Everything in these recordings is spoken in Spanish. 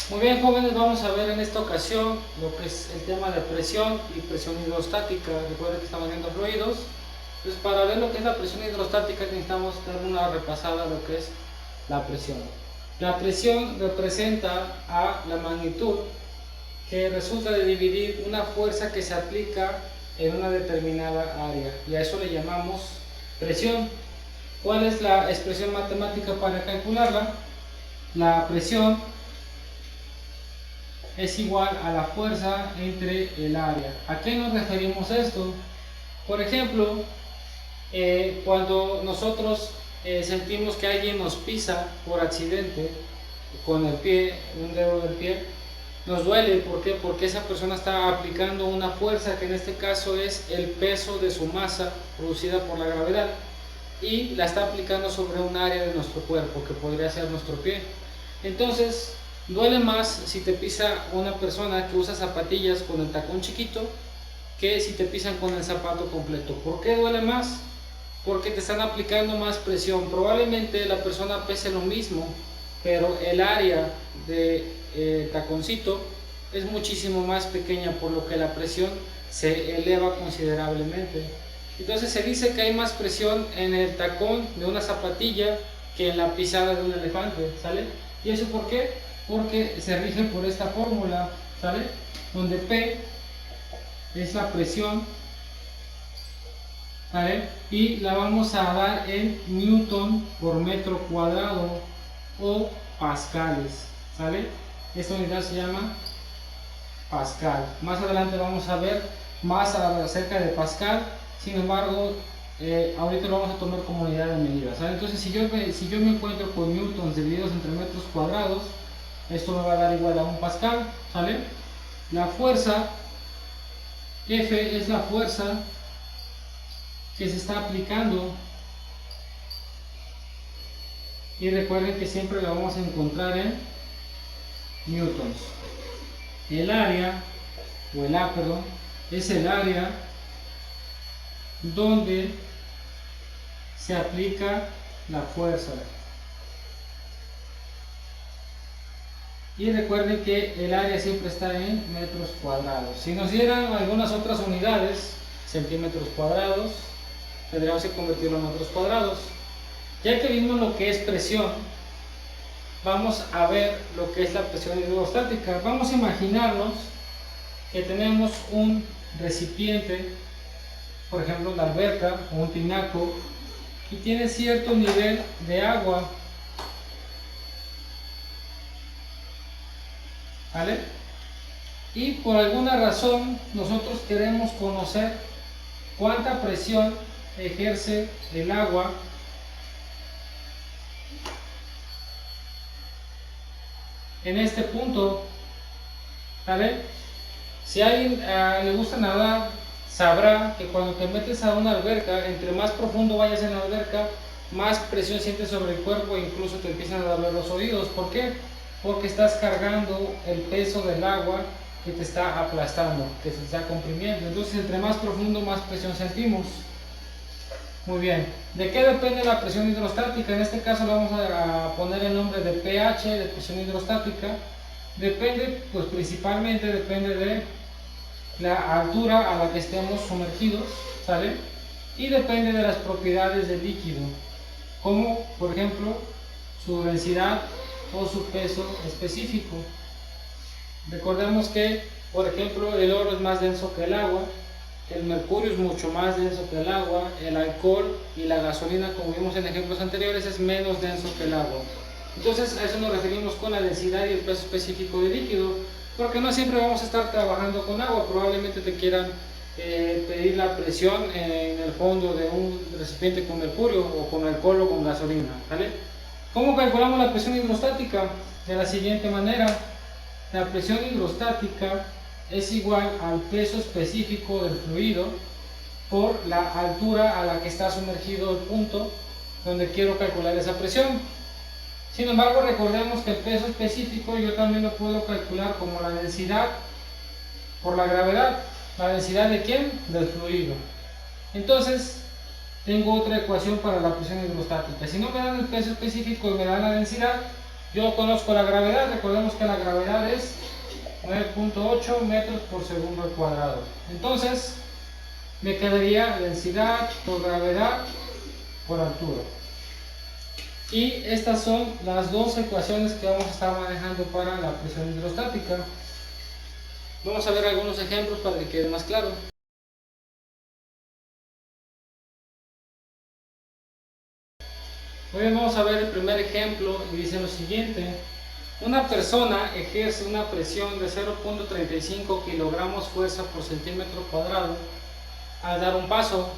Muy bien, jóvenes, vamos a ver en esta ocasión lo que es el tema de presión y presión hidrostática. Recuerden que estamos viendo fluidos. Entonces, para ver lo que es la presión hidrostática necesitamos dar una repasada a lo que es la presión. La presión representa a la magnitud que resulta de dividir una fuerza que se aplica en una determinada área, y a eso le llamamos presión. ¿Cuál es la expresión matemática para calcularla? La presión es igual a la fuerza entre el área. ¿A qué nos referimos esto? Por ejemplo, cuando nosotros sentimos que alguien nos pisa por accidente con el pie, un dedo del pie, nos duele. ¿Por qué? Porque esa persona está aplicando una fuerza que en este caso es el peso de su masa producida por la gravedad, y la está aplicando sobre un área de nuestro cuerpo que podría ser nuestro pie. Entonces, duele más si te pisa una persona que usa zapatillas con el tacón chiquito que si te pisan con el zapato completo. ¿Por qué duele más? Porque te están aplicando más presión. Probablemente la persona pese lo mismo, pero el área de taconcito es muchísimo más pequeña, por lo que la presión se eleva considerablemente. Entonces se dice que hay más presión en el tacón de una zapatilla que en la pisada de un elefante, ¿sale? ¿Y eso por qué? Porque se rige por esta fórmula, ¿sale? Donde P es la presión, ¿vale? Y la vamos a dar en newton por metro cuadrado o pascales, ¿sale? Esta unidad se llama pascal. Más adelante vamos a ver más acerca de pascal. Sin embargo, ahorita lo vamos a tomar como unidad de medida, ¿sale? Entonces, si yo me encuentro con newtons divididos entre metros cuadrados, esto me va a dar igual a un pascal, ¿sale? La fuerza F es la fuerza que se está aplicando, y recuerden que siempre la vamos a encontrar en newtons. El área, o el A, perdón, es el área donde se aplica la fuerza. Y recuerden que el área siempre está en metros cuadrados. Si nos dieran algunas otras unidades, centímetros cuadrados, tendríamos que convertirlo en metros cuadrados. Ya que vimos lo que es presión, vamos a ver lo que es la presión hidrostática. Vamos a imaginarnos que tenemos un recipiente, por ejemplo una alberca o un tinaco, y tiene cierto nivel de agua, ¿vale? Y por alguna razón nosotros queremos conocer cuánta presión ejerce el agua en este punto, ¿vale? Si a alguien le gusta nadar, sabrá que cuando te metes a una alberca, entre más profundo vayas en la alberca, más presión sientes sobre el cuerpo e incluso te empiezan a doler los oídos. ¿Por qué? Porque estás cargando el peso del agua que te está aplastando, que se está comprimiendo. Entonces, entre más profundo, más presión sentimos. Muy bien. ¿De qué depende la presión hidrostática? En este caso le vamos a poner el nombre de pH, de presión hidrostática. Depende, pues principalmente depende de la altura a la que estemos sumergidos, ¿sale? Y depende de las propiedades del líquido, como por ejemplo su densidad o su peso específico. Recordemos que, por ejemplo, el oro es más denso que el agua, el mercurio es mucho más denso que el agua, el alcohol y la gasolina, como vimos en ejemplos anteriores, es menos denso que el agua. Entonces, a eso nos referimos con la densidad y el peso específico del líquido, porque no siempre vamos a estar trabajando con agua. Probablemente te quieran pedir la presión en el fondo de un recipiente con mercurio o con alcohol o con gasolina, ¿vale? ¿Cómo calculamos la presión hidrostática? De la siguiente manera: la presión hidrostática es igual al peso específico del fluido por la altura a la que está sumergido el punto donde quiero calcular esa presión. Sin embargo, recordemos que el peso específico yo también lo puedo calcular como la densidad por la gravedad. ¿La densidad de quién? Del fluido. Entonces, tengo otra ecuación para la presión hidrostática. Si no me dan el peso específico y me dan la densidad, Yo conozco la gravedad, recordemos que la gravedad es 9.8 metros por segundo al cuadrado. Entonces, me quedaría densidad por gravedad por altura. Y estas son las dos ecuaciones que vamos a estar manejando para la presión hidrostática. Vamos a ver algunos ejemplos para que quede más claro. Muy bien, vamos a ver el primer ejemplo y dice lo siguiente. Una persona ejerce una presión de 0.35 kilogramos fuerza por centímetro cuadrado al dar un paso.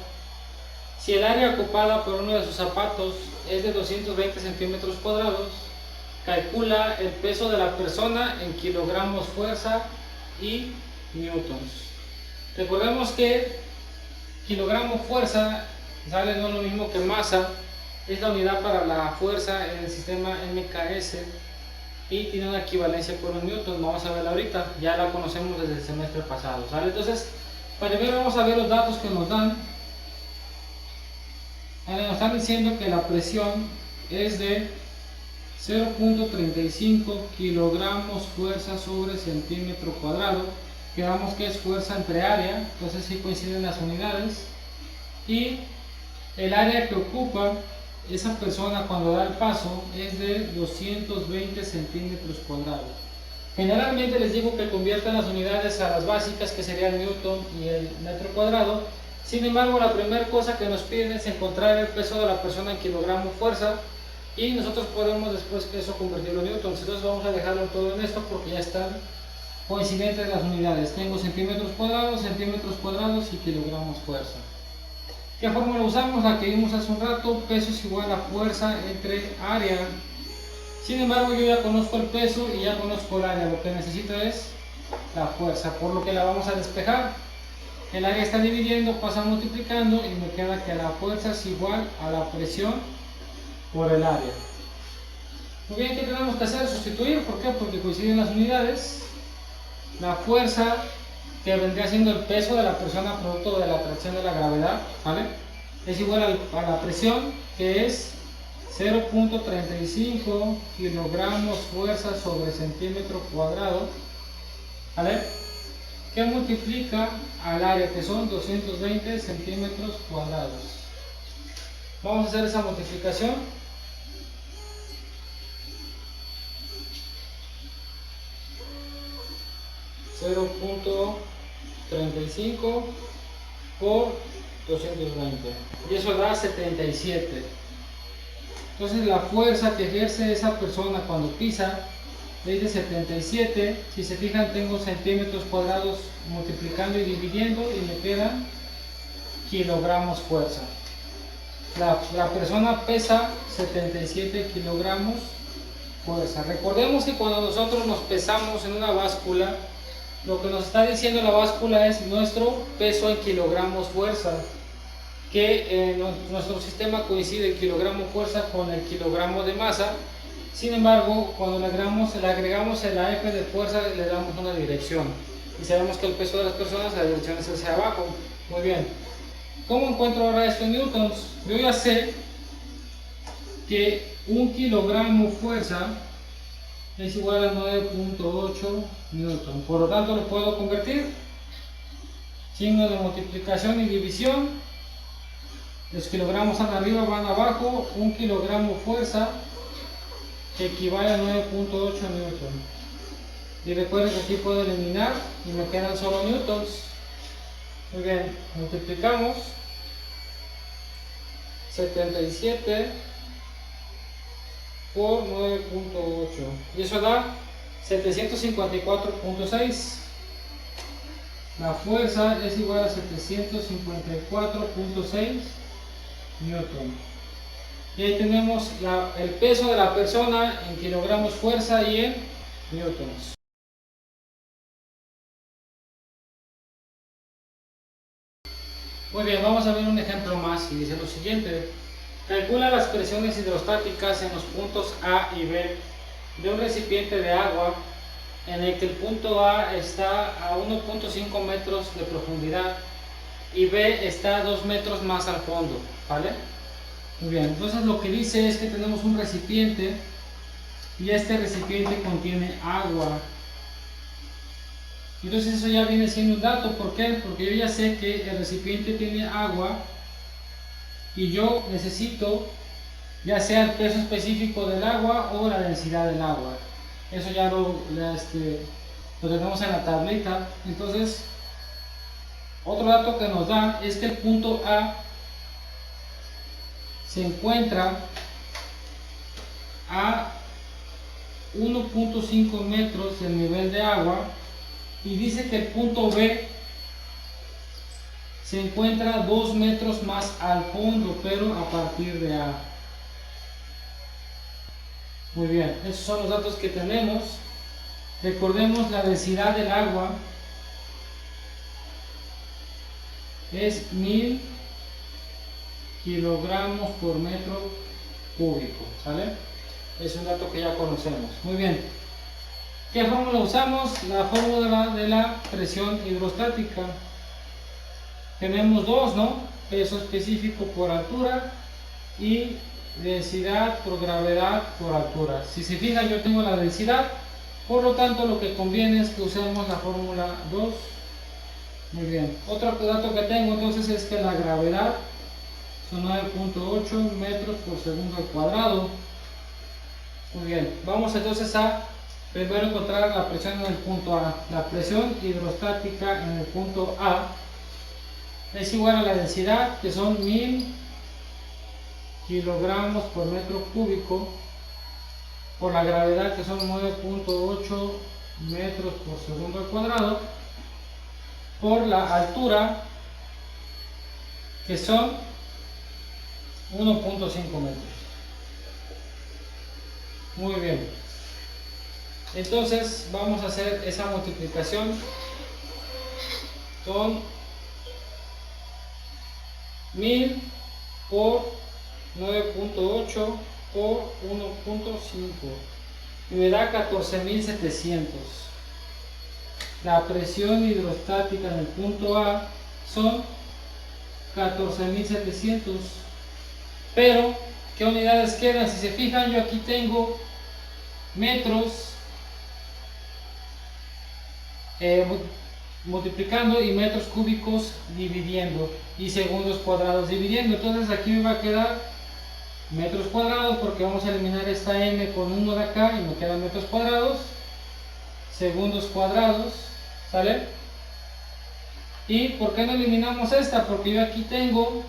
Si el área ocupada por uno de sus zapatos es de 220 centímetros cuadrados, calcula el peso de la persona en kilogramos fuerza y newtons. Recordemos que kilogramo fuerza sale no lo mismo que masa, es la unidad para la fuerza en el sistema MKS y tiene una equivalencia por un newton. Vamos a verla ahorita, ya la conocemos desde el semestre pasado, ¿sale? Entonces, primero vamos a ver los datos que nos dan. Nos están diciendo que la presión es de 0.35 kilogramos fuerza sobre centímetro cuadrado. Quedamos que es fuerza entre área, entonces sí coinciden las unidades. Y el área que ocupa esa persona cuando da el paso es de 220 centímetros cuadrados. Generalmente les digo que conviertan las unidades a las básicas, que sería el newton y el metro cuadrado. Sin embargo, la primera cosa que nos piden es encontrar el peso de la persona en kilogramo fuerza, y nosotros podemos después eso convertirlo en newtons. Entonces vamos a dejarlo todo en esto porque ya están coincidentes las unidades. Tengo centímetros cuadrados y kilogramos fuerza. ¿Qué fórmula usamos? La que vimos hace un rato. Peso es igual a fuerza entre área. Sin embargo, yo ya conozco el peso y ya conozco el área. Lo que necesito es la fuerza, por lo que la vamos a despejar. El área está dividiendo, pasa multiplicando y me queda que la fuerza es igual a la presión por el área. Muy bien, ¿qué tenemos que hacer? Sustituir. ¿Por qué? Porque coinciden las unidades. La fuerza, que vendría siendo el peso de la persona producto de la atracción de la gravedad, ¿vale?, es igual a la presión, que es 0.35 kilogramos fuerza sobre centímetro cuadrado, ¿vale?, que multiplica al área, que son 220 centímetros cuadrados. Vamos a hacer esa multiplicación. .35 por 220 y eso da 77. Entonces la fuerza que ejerce esa persona cuando pisa es de 77. Si se fijan, tengo centímetros cuadrados multiplicando y dividiendo y me quedan kilogramos fuerza. La persona pesa 77 kilogramos fuerza. Recordemos que cuando nosotros nos pesamos en una báscula, lo que nos está diciendo la báscula es nuestro peso en kilogramos fuerza, que nuestro sistema coincide el kilogramo fuerza con el kilogramo de masa. Sin embargo, cuando le agregamos el AF de fuerza, le damos una dirección. Y sabemos que el peso de las personas, la dirección es hacia abajo. Muy bien. ¿Cómo encuentro ahora esto en newtons? Yo ya sé que 1 kilogramo fuerza es igual a 9.8 newton. Por lo tanto, lo puedo convertir. Signo de multiplicación y división. Los kilogramos van arriba, van abajo. 1 kilogramo fuerza que equivale a 9.8 newton. Y recuerden que aquí puedo eliminar y me quedan solo newtons. Muy bien, multiplicamos 77 por 9.8 y eso da 754.6. La fuerza es igual a 754.6 newton. Y ahí tenemos el peso de la persona en kilogramos fuerza y en newtons. Muy bien, vamos a ver un ejemplo más y dice lo siguiente. Calcula las presiones hidrostáticas en los puntos A y B de un recipiente de agua en el que el punto A está a 1.5 metros de profundidad y B está a 2 metros más al fondo, ¿vale? Muy bien, entonces lo que dice es que tenemos un recipiente y este recipiente contiene agua. Entonces eso ya viene siendo un dato. ¿Por qué? Porque yo ya sé que el recipiente tiene agua y yo necesito ya sea el peso específico del agua o la densidad del agua. Eso ya lo tenemos en la tablita. Entonces, otro dato que nos da es que el punto A se encuentra a 1.5 metros del nivel de agua, y dice que el punto B se encuentra 2 metros más al fondo, pero a partir de A. Muy bien, esos son los datos que tenemos. Recordemos, la densidad del agua es 1000 kilogramos por metro cúbico, ¿sale? Es un dato que ya conocemos. Muy bien, ¿qué fórmula usamos? La fórmula de la presión hidrostática. Tenemos dos, ¿no? Peso específico por altura y densidad por gravedad por altura. Si se fijan, yo tengo la densidad, por lo tanto lo que conviene es que usemos la fórmula 2. Muy bien, otro dato que tengo entonces es que la gravedad son 9.8 metros por segundo al cuadrado. Muy bien, vamos entonces a primero encontrar la presión en el punto A. La presión hidrostática en el punto A es igual a la densidad, que son 1000 kilogramos por metro cúbico, por la gravedad, que son 9.8 metros por segundo al cuadrado, por la altura, que son 1.5 metros. Muy bien, entonces vamos a hacer esa multiplicación con 1000 por 9.8 por 1.5 y me da 14.700. La presión hidrostática en el punto A son 14.700, pero ¿qué unidades quedan? Si se fijan, yo aquí tengo metros multiplicando y metros cúbicos dividiendo y segundos cuadrados dividiendo. Entonces aquí me va a quedar metros cuadrados, porque vamos a eliminar esta m con 1 de acá y me quedan metros cuadrados, segundos cuadrados, ¿sale? ¿Y por qué no eliminamos esta? Porque yo aquí tengo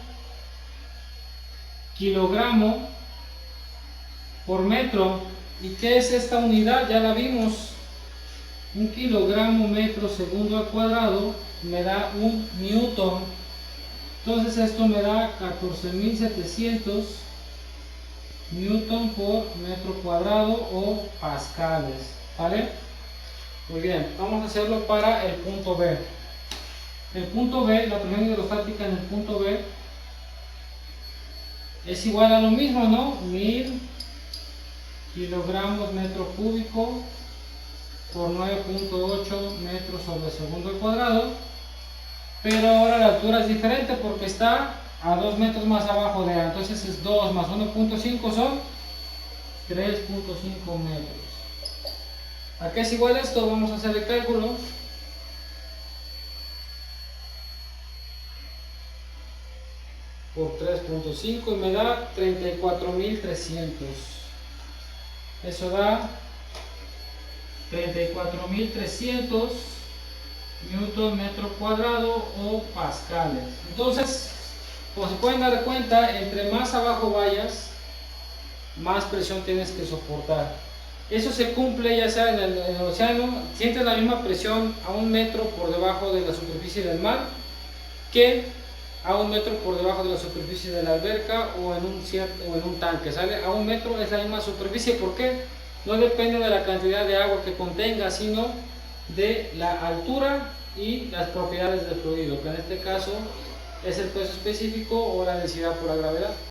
kilogramo por metro. ¿Y qué es esta unidad? Ya la vimos. Un kilogramo metro segundo al cuadrado me da un newton. Entonces esto me da 14.700 newton por metro cuadrado o pascales, ¿vale? Muy bien, vamos a hacerlo para el punto B. El punto B, la presión hidrostática en el punto B es igual a lo mismo, ¿no? 1000 kilogramos metro cúbico por 9.8 metros sobre segundo al cuadrado, pero ahora la altura es diferente porque está a 2 metros más abajo de A, entonces es 2 más 1.5 son 3.5 metros. ¿A qué es igual esto? Vamos a hacer el cálculo. Por 3.5 y me da 34.300. Eso da 34.300 newton metro cuadrado o pascales. Entonces, como se pueden dar cuenta, entre más abajo vayas, más presión tienes que soportar. Eso se cumple ya sea en el océano. Sientes la misma presión a 1 metro por debajo de la superficie del mar que a 1 metro por debajo de la superficie de la alberca o en un tanque, ¿sale? A 1 metro es la misma superficie. ¿Por qué? No depende de la cantidad de agua que contenga, sino de la altura y las propiedades del fluido, que en este caso es el peso específico o la densidad por la gravedad.